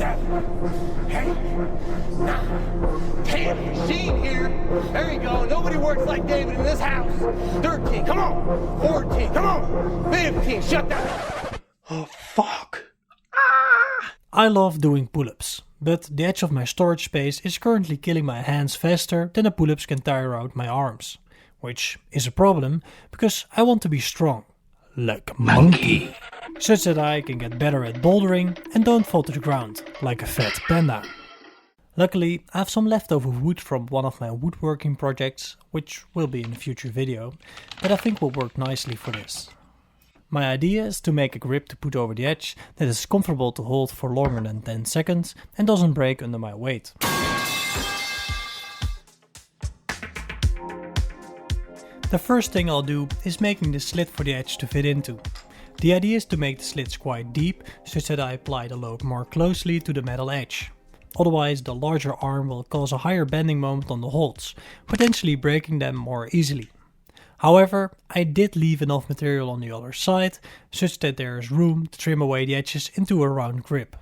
7, 8, 9, 10. Machine here. There you go. Nobody works like David in this house. 13. Come on. 14. Come on. 15. Shut down. Oh, fuck. I love doing pull-ups, but the edge of my storage space is currently killing my hands faster than the pull-ups can tire out my arms. Which is a problem, because I want to be strong, like a monkey, such that I can get better at bouldering and don't fall to the ground, like a fat panda. Luckily, I have some leftover wood from one of my woodworking projects, which will be in a future video, that I think will work nicely for this. My idea is to make a grip to put over the edge that is comfortable to hold for longer than 10 seconds and doesn't break under my weight. The first thing I'll do is making the slit for the edge to fit into. The idea is to make the slits quite deep, such that I apply the load more closely to the metal edge. Otherwise the larger arm will cause a higher bending moment on the holds, potentially breaking them more easily. However, I did leave enough material on the other side, such that there is room to trim away the edges into a round grip.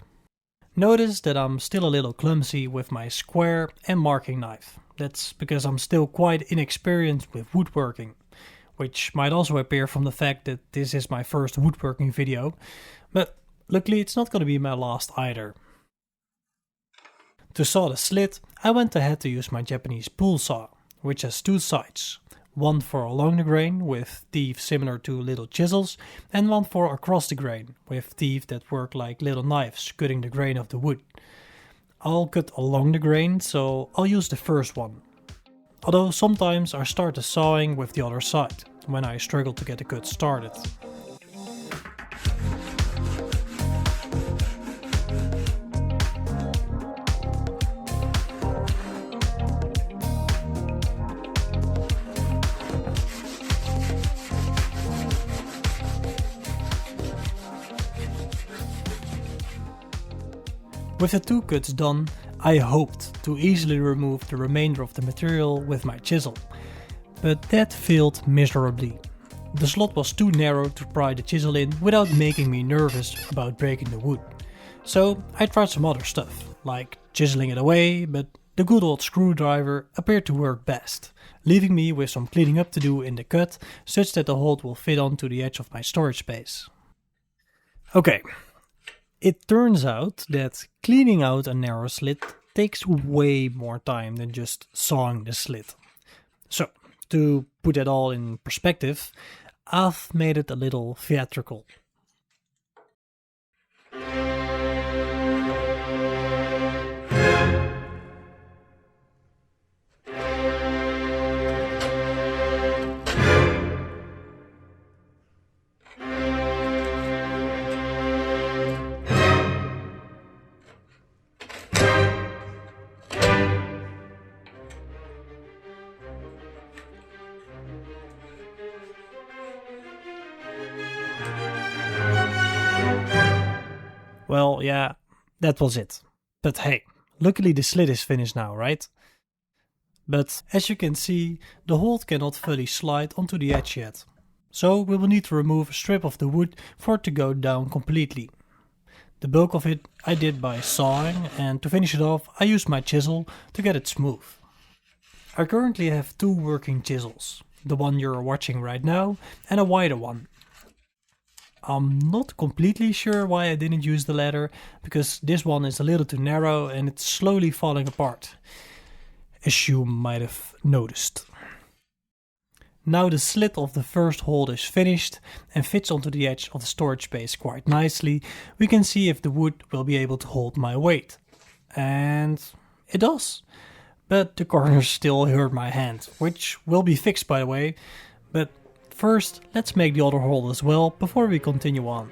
Notice that I'm still a little clumsy with my square and marking knife. That's because I'm still quite inexperienced with woodworking, which might also appear from the fact that this is my first woodworking video, but luckily it's not going to be my last either. To saw the slit, I went ahead to use my Japanese pool saw, which has two sides. One for along the grain with teeth similar to little chisels, and one for across the grain with teeth that work like little knives cutting the grain of the wood. I'll cut along the grain, so I'll use the first one. Although sometimes I start the sawing with the other side, when I struggle to get the cut started. With the two cuts done, I hoped to easily remove the remainder of the material with my chisel, but that failed miserably. The slot was too narrow to pry the chisel in without making me nervous about breaking the wood. So I tried some other stuff, like chiseling it away, but the good old screwdriver appeared to work best, leaving me with some cleaning up to do in the cut, such that the hold will fit onto the edge of my storage space. Okay. It turns out that cleaning out a narrow slit takes way more time than just sawing the slit. So, to put it all in perspective, I've made it a little theatrical. Well, yeah, that was it. But hey, luckily the slit is finished now, right? But as you can see, the hold cannot fully slide onto the edge yet. So we will need to remove a strip of the wood for it to go down completely. The bulk of it I did by sawing, and to finish it off I used my chisel to get it smooth. I currently have two working chisels, the one you're watching right now and a wider one. I'm not completely sure why I didn't use the latter, because this one is a little too narrow and it's slowly falling apart, as you might have noticed. Now the slit of the first hold is finished and fits onto the edge of the storage space quite nicely. We can see if the wood will be able to hold my weight. And it does. But the corners still hurt my hand, which will be fixed by the way. But first, let's make the other hold as well before we continue on.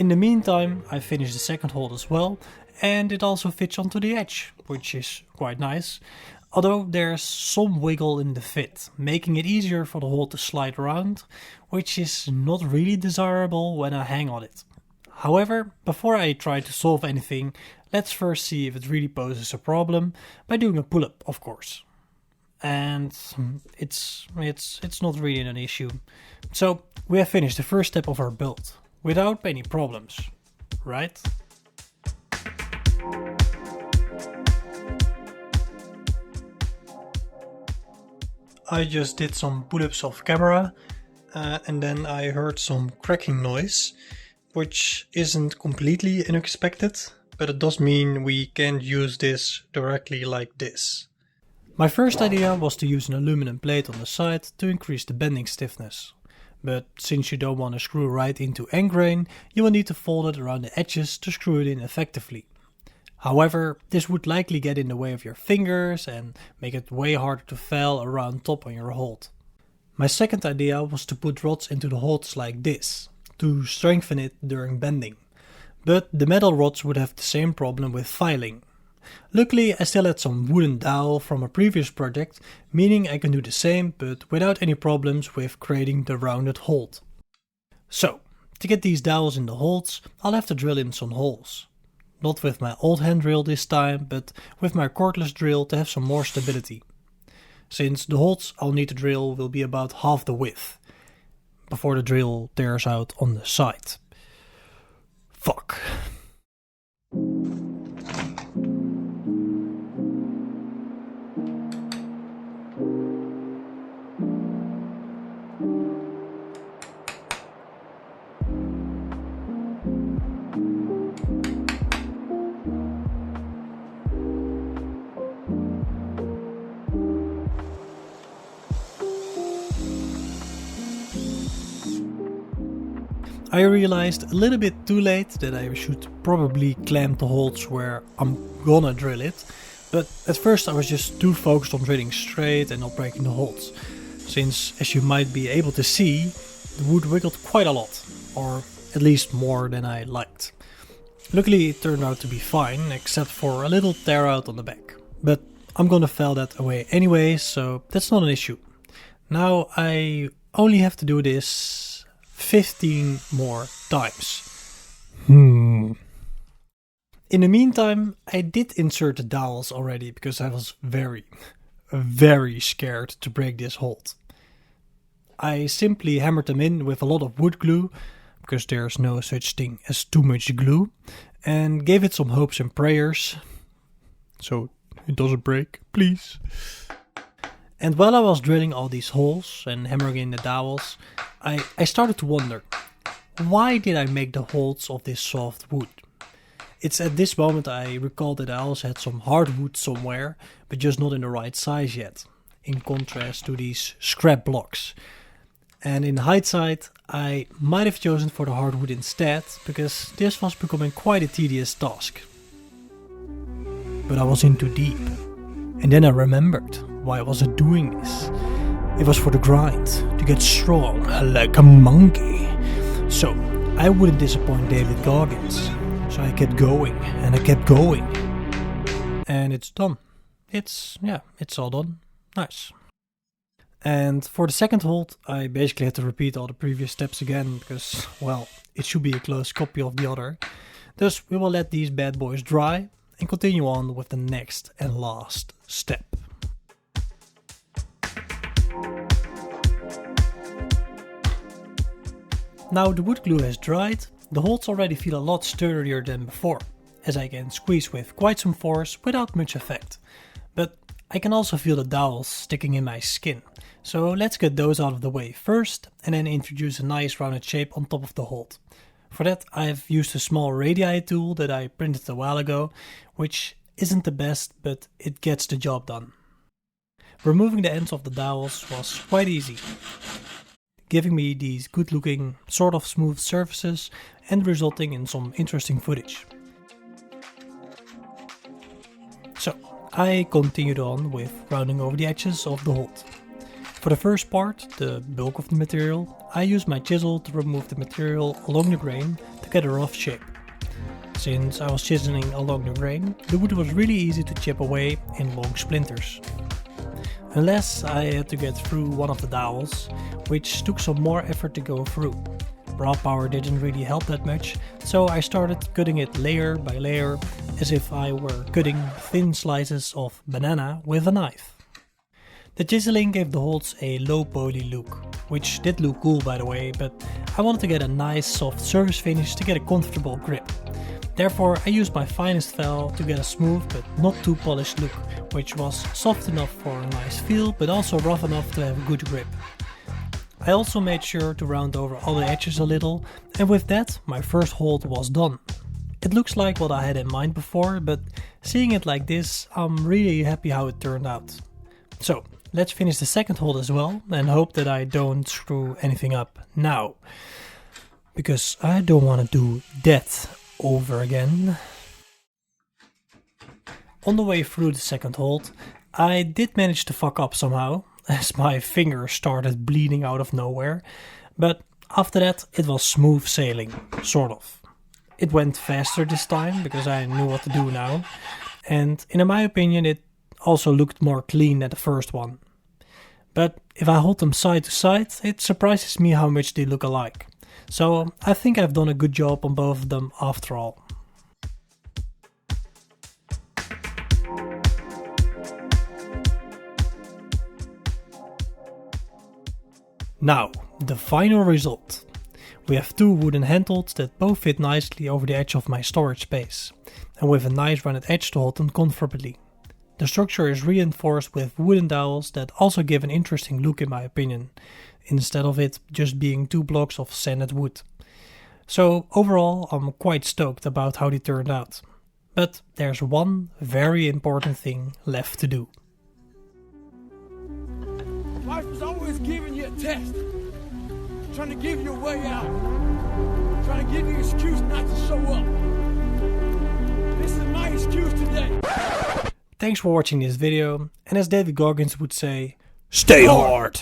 In the meantime, I finished the second hold as well, and it also fits onto the edge, which is quite nice. Although there's some wiggle in the fit, making it easier for the hold to slide around, which is not really desirable when I hang on it. However, before I try to solve anything, let's first see if it really poses a problem by doing a pull-up, of course. And it's not really an issue. So we have finished the first step of our build without any problems, right? I just did some pull-ups off camera and then I heard some cracking noise, which isn't completely unexpected, but it does mean we can't use this directly like this. My first idea was to use an aluminum plate on the side to increase the bending stiffness. But since you don't want to screw right into end grain, you will need to fold it around the edges to screw it in effectively. However, this would likely get in the way of your fingers and make it way harder to file around top on your hold. My second idea was to put rods into the holds like this, to strengthen it during bending. But the metal rods would have the same problem with filing. Luckily, I still had some wooden dowel from a previous project, meaning I can do the same but without any problems with creating the rounded hold. So, to get these dowels in the holds, I'll have to drill in some holes. Not with my old hand drill this time, but with my cordless drill to have some more stability. Since the holes I'll need to drill will be about half the width, before the drill tears out on the side. Fuck. I realized a little bit too late that I should probably clamp the holes where I'm gonna drill it, but at first I was just too focused on drilling straight and not breaking the holes, since as you might be able to see, the wood wiggled quite a lot, or at least more than I liked. Luckily it turned out to be fine, except for a little tear out on the back, but I'm gonna file that away anyway, so that's not an issue. Now I only have to do this 15 more times. In the meantime, I did insert the dowels already because I was very scared to break this hold. I simply hammered them in with a lot of wood glue, because there's no such thing as too much glue, and gave it some hopes and prayers. So it doesn't break, please. And while I was drilling all these holes and hammering in the dowels, I started to wonder, why did I make the holds of this soft wood? It's at this moment I recall that I also had some hardwood somewhere, but just not in the right size yet, in contrast to these scrap blocks. And in hindsight, I might have chosen for the hardwood instead, because this was becoming quite a tedious task. But I was in too deep, and then I remembered why I wasn't doing this. It was for the grind, to get strong like a monkey. So I wouldn't disappoint David Goggins. So I kept going and I kept going. And it's done. It's all done. Nice. And for the second hold, I basically had to repeat all the previous steps again because, well, it should be a close copy of the other. Thus we will let these bad boys dry and continue on with the next and last step. Now the wood glue has dried, the holds already feel a lot sturdier than before, as I can squeeze with quite some force without much effect. But I can also feel the dowels sticking in my skin, so let's get those out of the way first and then introduce a nice rounded shape on top of the hold. For that I've used a small radii tool that I printed a while ago, which isn't the best, but it gets the job done. Removing the ends of the dowels was quite easy, giving me these good looking, sort of smooth surfaces and resulting in some interesting footage. So I continued on with rounding over the edges of the hold. For the first part, the bulk of the material, I used my chisel to remove the material along the grain to get a rough shape. Since I was chiseling along the grain, the wood was really easy to chip away in long splinters. Unless I had to get through one of the dowels, which took some more effort to go through. Raw power didn't really help that much, so I started cutting it layer by layer as if I were cutting thin slices of banana with a knife. The chiseling gave the holds a low poly look, which did look cool by the way, but I wanted to get a nice soft surface finish to get a comfortable grip. Therefore I used my finest file to get a smooth but not too polished look, which was soft enough for a nice feel but also rough enough to have a good grip. I also made sure to round over all the edges a little, and with that my first hold was done. It looks like what I had in mind before, but seeing it like this, I'm really happy how it turned out. So let's finish the second hold as well and hope that I don't screw anything up now. Because I don't want to do that over again. On the way through the second hold, I did manage to fuck up somehow, as my finger started bleeding out of nowhere, but after that it was smooth sailing, sort of. It went faster this time because I knew what to do now, and in my opinion it also looked more clean than the first one. But if I hold them side to side, it surprises me how much they look alike. So I think I've done a good job on both of them after all. Now, the final result. We have two wooden handholds that both fit nicely over the edge of my storage space, and with a nice rounded edge to hold them comfortably. The structure is reinforced with wooden dowels that also give an interesting look in my opinion, instead of it just being two blocks of sanded wood. So overall I'm quite stoked about how they turned out. But there's one very important thing left to do. Life is always giving you a test, trying to give you a way out, trying to give you an excuse not to show up. This is my excuse today. Thanks for watching this video, and as David Goggins would say, stay hard!